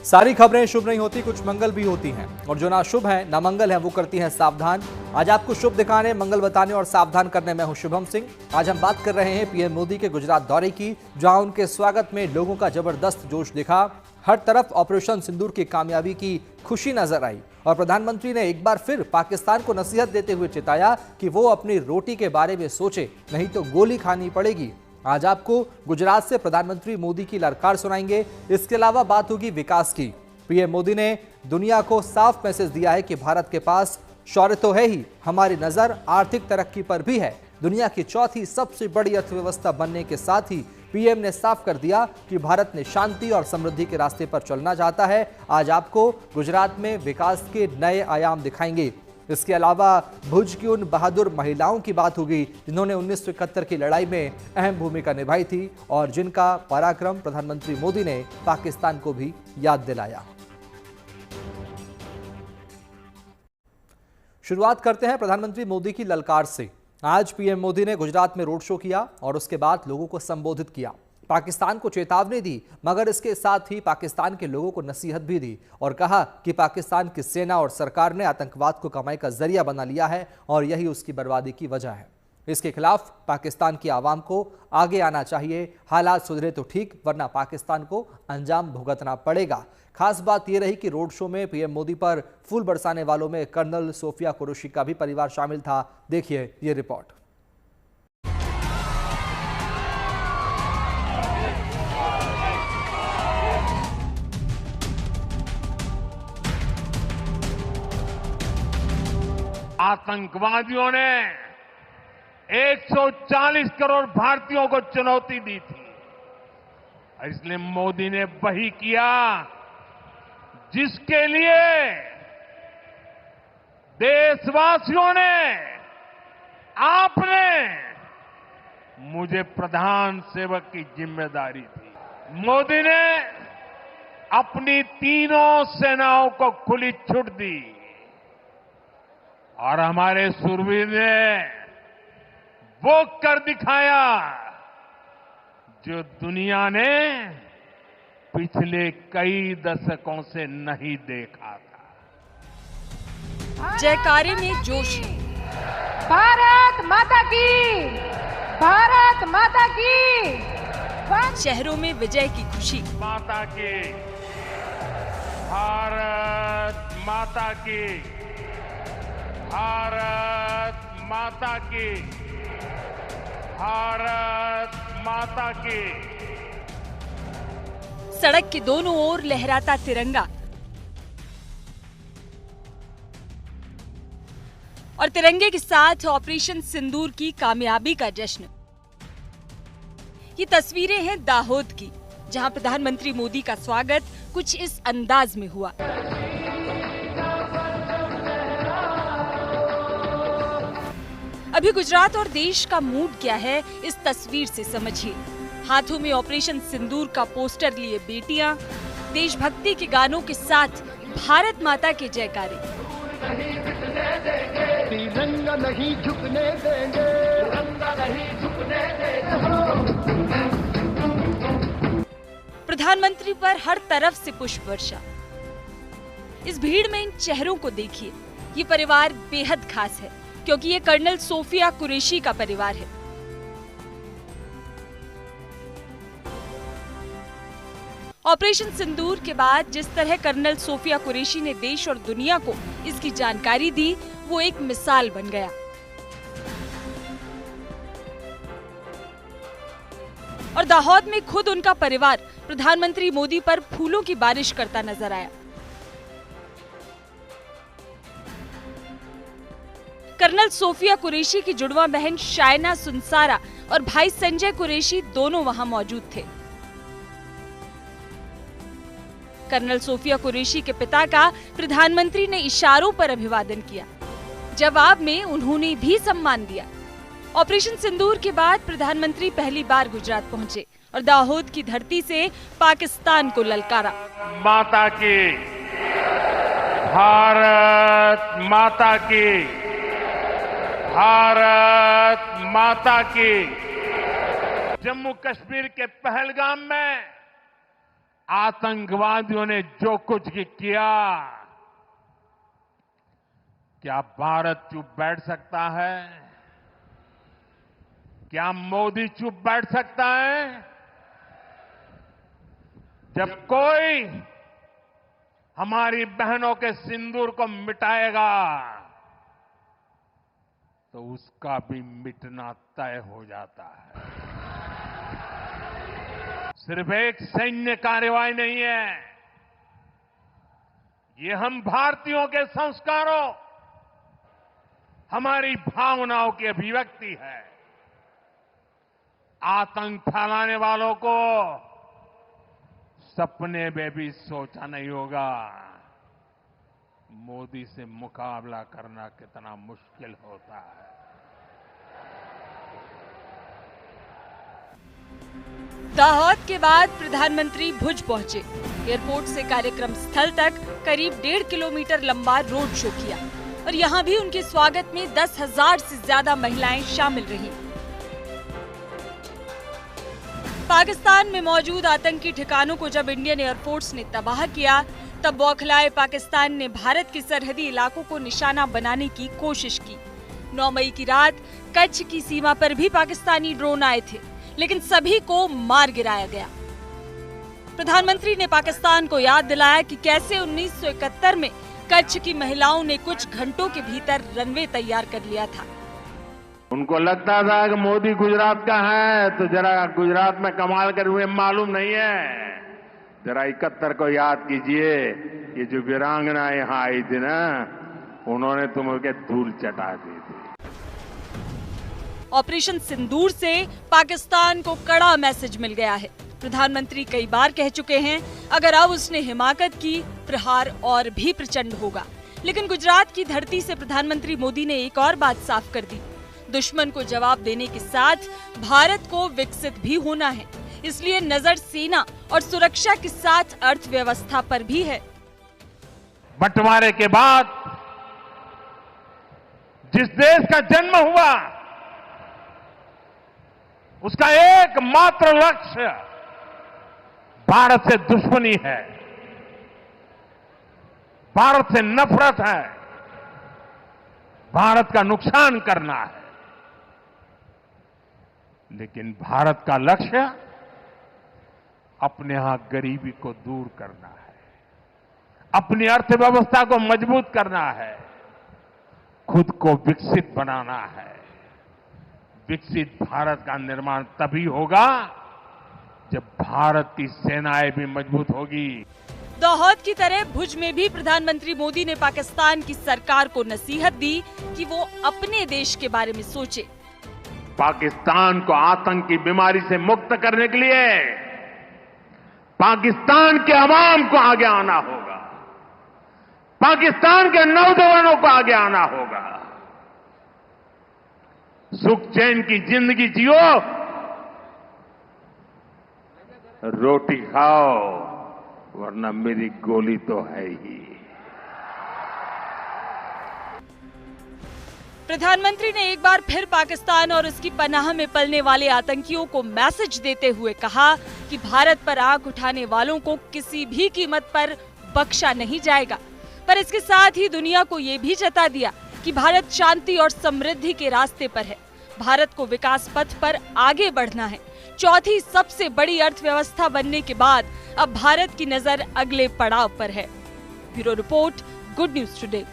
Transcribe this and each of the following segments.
सारी खबरें शुभ नहीं होती, कुछ मंगल भी होती हैं और जो ना शुभ है ना मंगल है वो करती हैं सावधान। आज आपको शुभ दिखाने, मंगल बताने और सावधान करने में हूं शुभम सिंह। आज हम बात कर रहे हैं पीएम मोदी के गुजरात दौरे की, जहां उनके स्वागत में लोगों का जबरदस्त जोश दिखा। हर तरफ ऑपरेशन सिंदूर की कामयाबी की खुशी नजर आई और प्रधानमंत्री ने एक बार फिर पाकिस्तान को नसीहत देते हुए चिताया कि वो अपनी रोटी के बारे में सोचे, नहीं तो गोली खानी पड़ेगी। आज आपको गुजरात से प्रधानमंत्री मोदी की ललकार सुनाएंगे। इसके अलावा बात होगी विकास की। पीएम मोदी ने दुनिया को साफ मैसेज दिया है कि भारत के पास शौर्य तो है ही, हमारी नजर आर्थिक तरक्की पर भी है। दुनिया की चौथी सबसे बड़ी अर्थव्यवस्था बनने के साथ ही पीएम ने साफ कर दिया कि भारत ने शांति और समृद्धि के रास्ते पर चलना चाहता है। आज आपको गुजरात में विकास के नए आयाम दिखाएंगे। इसके अलावा भुज की उन बहादुर महिलाओं की बात होगी जिन्होंने 1971 की लड़ाई में अहम भूमिका निभाई थी और जिनका पराक्रम प्रधानमंत्री मोदी ने पाकिस्तान को भी याद दिलाया। शुरुआत करते हैं प्रधानमंत्री मोदी की ललकार से। आज पीएम मोदी ने गुजरात में रोड शो किया और उसके बाद लोगों को संबोधित किया। पाकिस्तान को चेतावनी दी, मगर इसके साथ ही पाकिस्तान के लोगों को नसीहत भी दी और कहा कि पाकिस्तान की सेना और सरकार ने आतंकवाद को कमाई का जरिया बना लिया है और यही उसकी बर्बादी की वजह है। इसके खिलाफ पाकिस्तान की आवाम को आगे आना चाहिए। हालात सुधरे तो ठीक, वरना पाकिस्तान को अंजाम भुगतना पड़ेगा। खास बात यह रही कि रोड शो में पीएम मोदी पर फूल बरसाने वालों में कर्नल सोफिया कुरैशी का भी परिवार शामिल था। देखिए ये रिपोर्ट। आतंकवादियों ने 140 करोड़ भारतीयों को चुनौती दी थी, इसलिए मोदी ने वही किया जिसके लिए देशवासियों ने, आपने मुझे प्रधान सेवक की जिम्मेदारी दी। मोदी ने अपनी तीनों सेनाओं को खुली छूट दी और हमारे शूरवीर ने वो कर दिखाया जो दुनिया ने पिछले कई दशकों से नहीं देखा था। जयकारे में जोश। भारत माता की, भारत माता की। शहरों में विजय की खुशी। माता की, भारत माता की, भारत माता की, भारत माता की। सड़क के दोनों ओर लहराता तिरंगा और तिरंगे के साथ ऑपरेशन सिंदूर की कामयाबी का जश्न। ये तस्वीरें हैं दाहोद की, जहां प्रधानमंत्री मोदी का स्वागत कुछ इस अंदाज में हुआ। अभी गुजरात और देश का मूड क्या है, इस तस्वीर से समझिए। हाथों में ऑपरेशन सिंदूर का पोस्टर लिए बेटियां, देशभक्ति के गानों के साथ भारत माता के जयकारे। तिरंगा नहीं झुकने देंगे, तिरंगा नहीं झुकने देंगे। प्रधानमंत्री पर हर तरफ से पुष्प वर्षा। इस भीड़ में इन चेहरों को देखिए। ये परिवार बेहद खास है क्योंकि ये कर्नल सोफिया कुरैशी का परिवार है। ऑपरेशन सिंदूर के बाद जिस तरह कर्नल सोफिया कुरैशी ने देश और दुनिया को इसकी जानकारी दी, वो एक मिसाल बन गया। और दाहोद में खुद उनका परिवार प्रधानमंत्री मोदी पर फूलों की बारिश करता नजर आया। कर्नल सोफिया कुरैशी की जुड़वा बहन शायना सुनसारा और भाई संजय कुरैशी दोनों वहां मौजूद थे। कर्नल सोफिया कुरैशी के पिता का प्रधानमंत्री ने इशारों पर अभिवादन किया। जवाब में उन्होंने भी सम्मान दिया। ऑपरेशन सिंदूर के बाद प्रधानमंत्री पहली बार गुजरात पहुंचे और दाहोद की धरती से पाकिस्तान को ललकारा। माता की, भारत माता की, भारत माता की। जम्मू कश्मीर के पहलगाम में आतंकवादियों ने जो कुछ किया, क्या भारत चुप बैठ सकता है? क्या मोदी चुप बैठ सकता है? जब कोई हमारी बहनों के सिंदूर को मिटाएगा तो उसका भी मिटना तय हो जाता है। सिर्फ एक सैन्य कार्रवाई नहीं है, ये हम भारतीयों के संस्कारों, हमारी भावनाओं की अभिव्यक्ति है। आतंक फैलाने वालों को सपने में भी सोचा नहीं होगा मोदी से मुकाबला करना कितना मुश्किल होता है। दाहोद के बाद प्रधानमंत्री भुज पहुंचे। एयरपोर्ट से कार्यक्रम स्थल तक करीब 1.5 किलोमीटर लंबा रोड शो किया और यहां भी उनके स्वागत में 10,000 से ज्यादा महिलाएं शामिल रहीं। पाकिस्तान में मौजूद आतंकी ठिकानों को जब इंडियन एयरफोर्स ने तबाह किया, तब बौखलाए पाकिस्तान ने भारत के सरहदी इलाकों को निशाना बनाने की कोशिश की। 9 मई की रात कच्छ की सीमा पर भी पाकिस्तानी ड्रोन आए थे, लेकिन सभी को मार गिराया गया। प्रधानमंत्री ने पाकिस्तान को याद दिलाया कि कैसे 1971 में कच्छ की महिलाओं ने कुछ घंटों के भीतर रनवे तैयार कर लिया था। उनको लगता था कि मोदी गुजरात का है तो जरा गुजरात में कमाल कर हुए मालूम नहीं है। जरा 71 को याद कीजिए, ये जो वीरांगना यहाँ आई थी ना, उन्होंने तुम्हें धूल चटा दी थी। ऑपरेशन सिंदूर से पाकिस्तान को कड़ा मैसेज मिल गया है। प्रधानमंत्री कई बार कह चुके हैं, अगर अब उसने हिमाकत की, प्रहार और भी प्रचंड होगा। लेकिन गुजरात की धरती से प्रधानमंत्री मोदी ने एक और बात साफ कर दी, दुश्मन को जवाब देने के साथ भारत को विकसित भी होना है। इसलिए नजर सेना और सुरक्षा के साथ अर्थव्यवस्था पर भी है। बंटवारे के बाद जिस देश का जन्म हुआ, उसका एकमात्र लक्ष्य भारत से दुश्मनी है, भारत से नफरत है, भारत का नुकसान करना है। लेकिन भारत का लक्ष्य अपने यहां गरीबी को दूर करना है, अपनी अर्थव्यवस्था को मजबूत करना है, खुद को विकसित बनाना है। विकसित भारत का निर्माण तभी होगा जब भारत की सेनाएं भी मजबूत होगी। दाहोद की तरह भुज में भी प्रधानमंत्री मोदी ने पाकिस्तान की सरकार को नसीहत दी कि वो अपने देश के बारे में सोचे। पाकिस्तान को आतंक की बीमारी से मुक्त करने के लिए पाकिस्तान के अवाम को आगे आना होगा, पाकिस्तान के नौजवानों को आगे आना होगा। सुख चैन की जिंदगी जियो, रोटी खाओ, वरना मेरी गोली तो है ही। प्रधानमंत्री ने एक बार फिर पाकिस्तान और उसकी पनाह में पलने वाले आतंकियों को मैसेज देते हुए कहा कि भारत पर आंख उठाने वालों को किसी भी कीमत पर बख्शा नहीं जाएगा। पर इसके साथ ही दुनिया को ये भी जता दिया कि भारत शांति और समृद्धि के रास्ते पर है। भारत को विकास पथ पर आगे बढ़ना है। चौथी सबसे बड़ी अर्थव्यवस्था बनने के बाद अब भारत की नजर अगले पड़ाव पर है। Bureau report, good news today.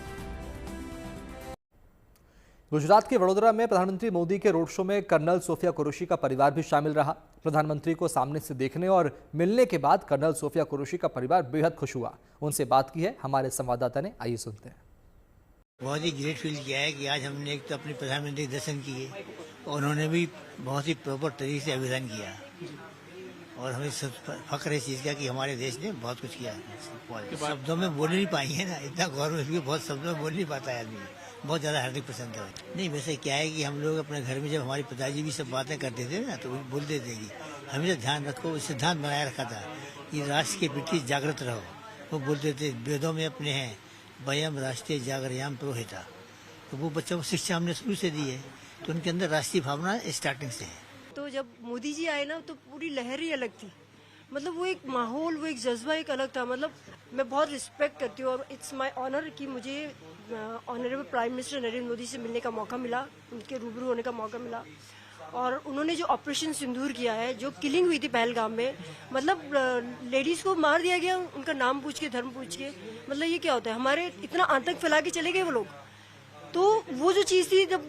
Gujarat के वडोदरा में प्रधानमंत्री मोदी के रोड शो में कर्नल सोफिया कुरैशी का परिवार भी शामिल रहा। प्रधानमंत्री को सामने से देखने और मिलने के बाद कर्नल सोफिया कुरैशी का परिवार बेहद खुश हुआ। उनसे बात की है हमारे संवाददाता ने, आइए सुनते हैं। बहुत ही ग्रेट फील किया है कि आज हमने एक तो अपने प्रधानमंत्री दर्शन किए और उन्होंने भी बहुत ही प्रॉपर तरीके से अभिवादन किया और हमें फख्र है इस चीज का कि हमारे देश ने बहुत कुछ किया। शब्दों में बोल नहीं पाई है ना, इतना गौरव है, बहुत शब्दों में बोल नहीं पाता है आदमी। बहुत ज्यादा हार्दिक प्रसन्न है। नहीं, वैसे क्या है कि हम लोग अपने घर में जब हमारे पिताजी भी सब बातें करते थे ना, तो वो बोलते थे कि हमेशा ध्यान रखो, सिद्धांत बनाए रखा था कि राष्ट्र के प्रति जागृत रहो। वो बोलते थे, वेदों में अपने हैं वयम राष्ट्रीय जागरयाम प्रोहिता। तो वो बच्चों को शिक्षा हमने शुरू से दी है, तो उनके अंदर राष्ट्रीय भावना स्टार्टिंग से है। तो जब मोदी जी आए ना, तो पूरी लहर ही अलग थी। मतलब वो एक माहौल, वो एक जज्बा एक अलग था। मतलब मैं बहुत रिस्पेक्ट करती हूँ और इट्स माय ऑनर कि मुझे honourable prime minister Narendra Modi से मिलने का मौका मिला, उनके रूबरू होने का मौका मिला। और उन्होंने जो ऑपरेशन सिंदूर किया है, जो किलिंग हुई थी पहलगाम में, मतलब लेडीज को मार दिया गया उनका नाम पूछ के, धर्म पूछ के। मतलब ये क्या होता है, हमारे इतना आतंक फैला के चले गए वो लोग। तो वो जो चीज़ थी, जब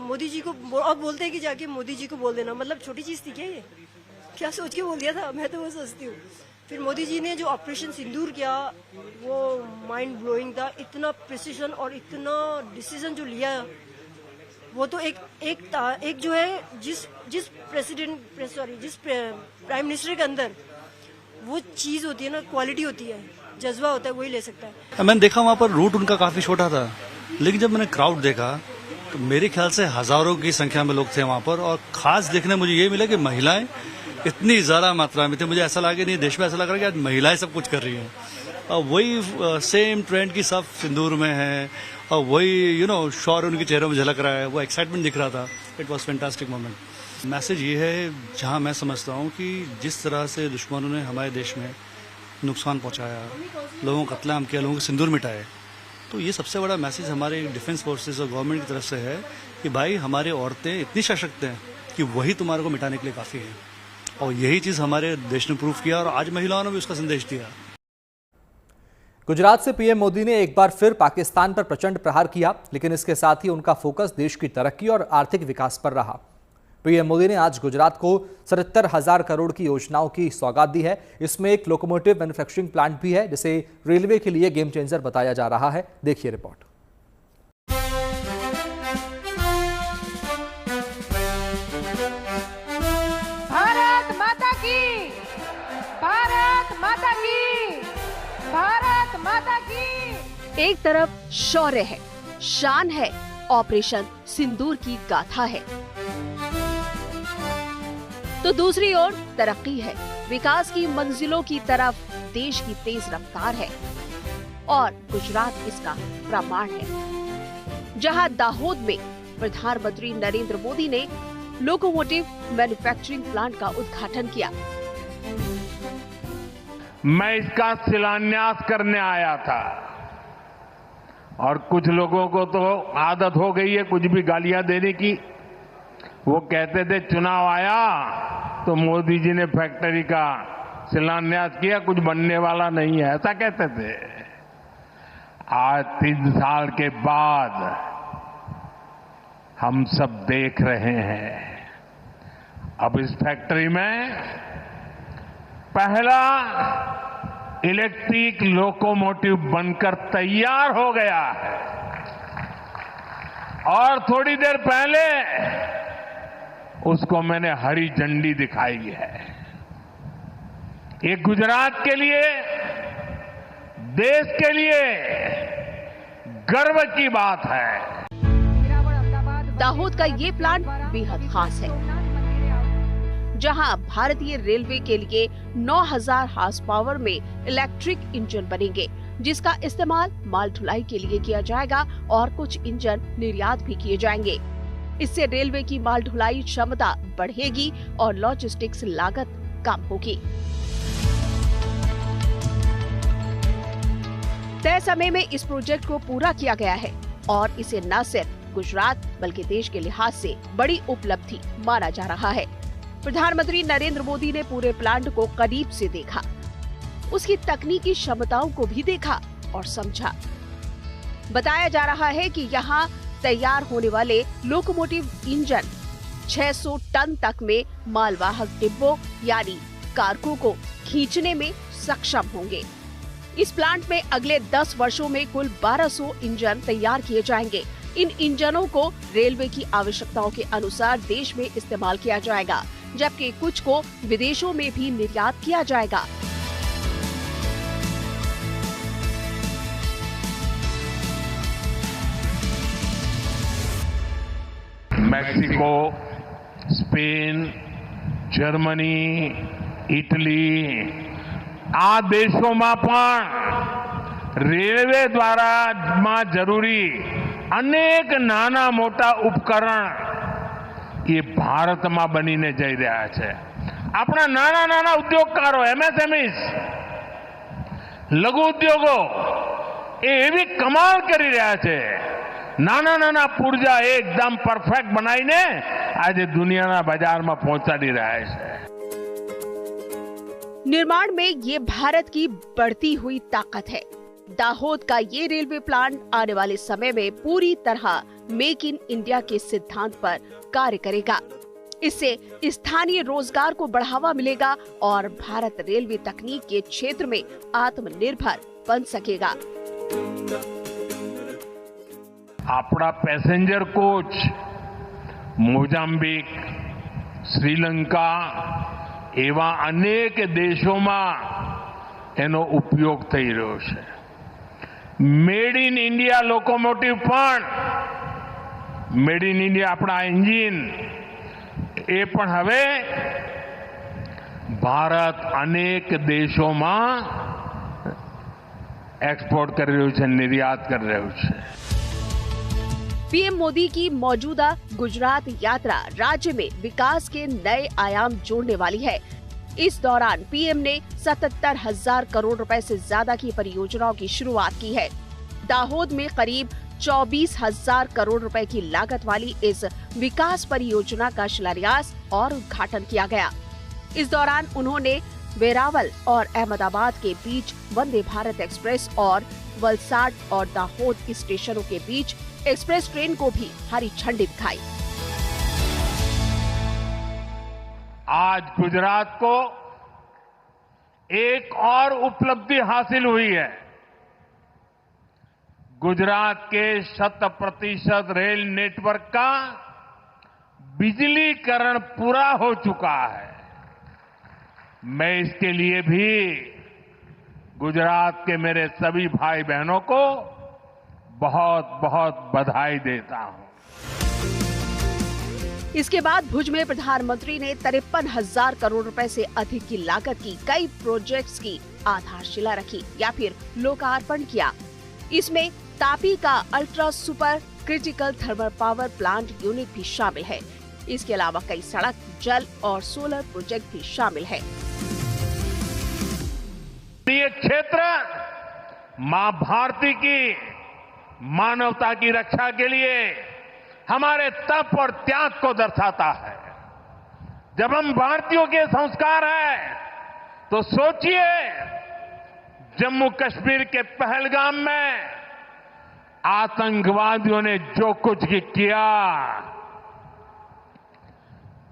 मोदी जी को अब बोलते हैं कि जाके मोदी जी को बोल देना, मतलब छोटी चीज़ थी क्या ये? क्या सोच के बोल दिया था, मैं तो वो सोचती हूँ। फिर मोदी जी ने जो ऑपरेशन सिंदूर किया वो माइंड ब्लोइंग था। इतना प्रिसीजन और इतना डिसीजन जो लिया, वो तो एक जो है जिस प्राइम मिनिस्टर के अंदर वो चीज़ होती है ना, क्वालिटी होती है, जज्बा होता है, वही ले सकता है। मैंने देखा वहाँ पर रूट उनका काफी छोटा था, लेकिन जब मैंने क्राउड देखा तो मेरे ख्याल से हजारों की संख्या में लोग थे वहाँ पर। और खास देखने मुझे ये मिला कि महिलाएं इतनी ज्यादा मात्रा में थी, मुझे ऐसा लगा नहीं, देश में ऐसा लग रहा है कि आज महिलाएं सब कुछ कर रही हैं। और वही सेम ट्रेंड की सब सिंदूर में है और वही शौर्य उनके चेहरों में झलक रहा है, वो एक्साइटमेंट दिख रहा था। It was fantastic moment. Message ये है, जहाँ मैं समझता हूँ कि जिस तरह से दुश्मनों ने हमारे देश में नुकसान पहुँचाया, लोगों को कत्लेआम किया, लोगों के सिंदूर मिटाए, तो ये सबसे बड़ा मैसेज हमारे डिफेंस फोर्सेस और गवर्नमेंट की तरफ से है कि भाई हमारी औरतें इतनी सशक्त हैं कि वही तुम्हारे को मिटाने के लिए काफ़ी है। और यही चीज़ हमारे देश ने प्रूव किया और आज महिलाओं ने भी उसका संदेश दिया। गुजरात से पीएम मोदी ने एक बार फिर पाकिस्तान पर प्रचंड प्रहार किया, लेकिन इसके साथ ही उनका फोकस देश की तरक्की और आर्थिक विकास पर रहा। पीएम मोदी ने आज गुजरात को 77,000 करोड़ की योजनाओं की सौगात दी है। इसमें एक लोकोमोटिव मैन्युफैक्चरिंग प्लांट भी है, जिसे रेलवे के लिए गेम चेंजर बताया जा रहा है। देखिए रिपोर्ट। भारत माता की, भारत माता की, भारत माता की। एक तरफ शौर्य है, शान है, ऑपरेशन सिंदूर की गाथा है, तो दूसरी ओर तरक्की है, विकास की मंजिलों की तरफ देश की तेज रफ्तार है। और गुजरात इसका प्रमाण है, जहां दाहोद में प्रधानमंत्री नरेंद्र मोदी ने लोकोमोटिव मैन्युफैक्चरिंग प्लांट का उद्घाटन किया। मैं इसका शिलान्यास करने आया था और कुछ लोगों को तो आदत हो गई है कुछ भी गालियां देने की। वो कहते थे चुनाव आया तो मोदी जी ने फैक्ट्री का शिलान्यास किया, कुछ बनने वाला नहीं है, ऐसा कहते थे। आज 3 साल के बाद हम सब देख रहे हैं, अब इस फैक्ट्री में पहला इलेक्ट्रिक लोकोमोटिव बनकर तैयार हो गया है और थोड़ी देर पहले उसको मैंने हरी झंडी दिखाई है। ये गुजरात के लिए, देश के लिए गर्व की बात है। दाहोद का ये प्लांट बेहद खास है, जहां भारतीय रेलवे के लिए 9,000 हार्स पावर में इलेक्ट्रिक इंजन बनेंगे, जिसका इस्तेमाल माल ढुलाई के लिए किया जाएगा और कुछ इंजन निर्यात भी किए जाएंगे। इससे रेलवे की माल ढुलाई क्षमता बढ़ेगी और लॉजिस्टिक्स लागत कम होगी। तय समय में इस प्रोजेक्ट को पूरा किया गया है और इसे न सिर्फ गुजरात बल्कि देश के लिहाज से बड़ी उपलब्धि माना जा रहा है। प्रधानमंत्री नरेंद्र मोदी ने पूरे प्लांट को करीब से देखा, उसकी तकनीकी क्षमताओं को भी देखा और समझा। बताया जा रहा है कि यहाँ तैयार होने वाले लोकोमोटिव इंजन 600 टन तक में मालवाहक डिब्बों यानी कार्गो को खींचने में सक्षम होंगे। इस प्लांट में अगले 10 वर्षों में कुल 1200 इंजन तैयार किए जाएंगे। इन इंजनों को रेलवे की आवश्यकताओं के अनुसार देश में इस्तेमाल किया जाएगा, जबकि कुछ को विदेशों में भी निर्यात किया जाएगा। મેક્સિકો, સ્પેન, જર્મની, ઇટલી આ દેશોમાં પણ રેલવે દ્વારા જરૂરી અનેક નાના મોટા ઉપકરણ એ ભારતમાં બનીને જઈ રહ્યા છે। આપણા નાના નાના ઉદ્યોગકારો એમએસએમઈસ લઘુ ઉદ્યોગો એવી કમાલ કરી રહ્યા છે. નાના નાના પૂર્જા એકદમ પરફેક્ટ બનાવીને આજે દુનિયાના બજારમાં પહોંચાડી રહ્યા છે. निर्माण में ये भारत की बढ़ती हुई ताकत है. दाहोद का ये रेलवे प्लांट आने वाले समय में पूरी तरह मेक इन इंडिया के सिद्धांत पर कार्य करेगा. इससे स्थानीय रोजगार को बढ़ावा मिलेगा और भारत रेलवे तकनीक के क्षेत्र में आत्मनिर्भर बन सकेगा. આપણા પેસેન્જર કોચ મોઝામ્બિક, શ્રીલંકા એવા અનેક દેશોમાં એનો ઉપયોગ થઈ રહ્યો છે. મેડ ઇન ઇન્ડિયા લોકોમોટિવ પણ, મેડ ઇન ઇન્ડિયા આપણા એન્જિન એ પણ હવે ભારત અનેક દેશોમાં એક્સપોર્ટ કરી રહ્યું છે, નિર્યાત કરી રહ્યું છે. पीएम मोदी की मौजूदा गुजरात यात्रा राज्य में विकास के नए आयाम जोड़ने वाली है. इस दौरान पीएम ने 77,000 करोड़ रुपए से ज्यादा की परियोजनाओं की शुरुआत की है. दाहोद में करीब 24,000 करोड़ रुपए की लागत वाली इस विकास परियोजना का शिलान्यास और उद्घाटन किया गया. इस दौरान उन्होंने वेरावल और अहमदाबाद के बीच वंदे भारत एक्सप्रेस और वलसाड और दाहोद स्टेशनों के बीच एक्सप्रेस ट्रेन को भी हरी झंडी दिखाई. आज गुजरात को एक और उपलब्धि हासिल हुई है. गुजरात के 100% रेल नेटवर्क का बिजलीकरण पूरा हो चुका है. मैं इसके लिए भी गुजरात के मेरे सभी भाई बहनों को बहुत बहुत बधाई देता हूं. इसके बाद भुज में प्रधानमंत्री ने 53,000 करोड़ रुपए से अधिक की लागत की कई प्रोजेक्ट्स की आधारशिला रखी या फिर लोकार्पण किया. इसमें तापी का ultra super critical thermal power plant unit भी शामिल है. इसके अलावा कई सड़क, जल और सोलर प्रोजेक्ट भी शामिल है. ये क्षेत्र मां भारती की मानवता की रक्षा के लिए हमारे तप और त्याग को दर्शाता है. जब हम भारतीयों के संस्कार हैं तो सोचिए, जम्मू कश्मीर के पहलगाम में आतंकवादियों ने जो कुछ किया,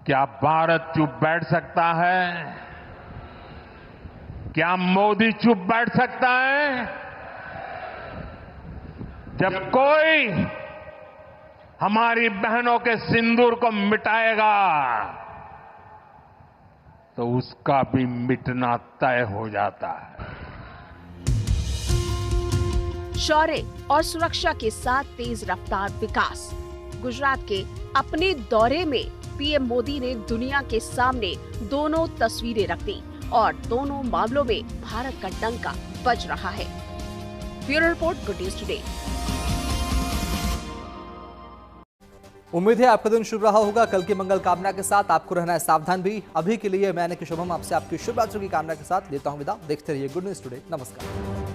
क्या भारत चुप बैठ सकता है? क्या मोदी चुप बैठ सकता है? जब कोई हमारी बहनों के सिंदूर को मिटाएगा तो उसका भी मिटना तय हो जाता है. शौर्य और सुरक्षा के साथ तेज रफ्तार विकास. गुजरात के अपने दौरे में पीएम मोदी ने दुनिया के सामने दोनों तस्वीरें रख दी और दोनों मामलों में भारत का डंका बज रहा है. Bureau report, good news today. उम्मीद है आपका दिन शुभ रहा होगा. कल की मंगल कामना के साथ आपको रहना है सावधान भी. अभी के लिए मैं शुभम आपसे आपकी शुभ रात्रि की कामना के साथ लेता हूं विदा. देखते रहिए गुड न्यूज टुडे. नमस्कार.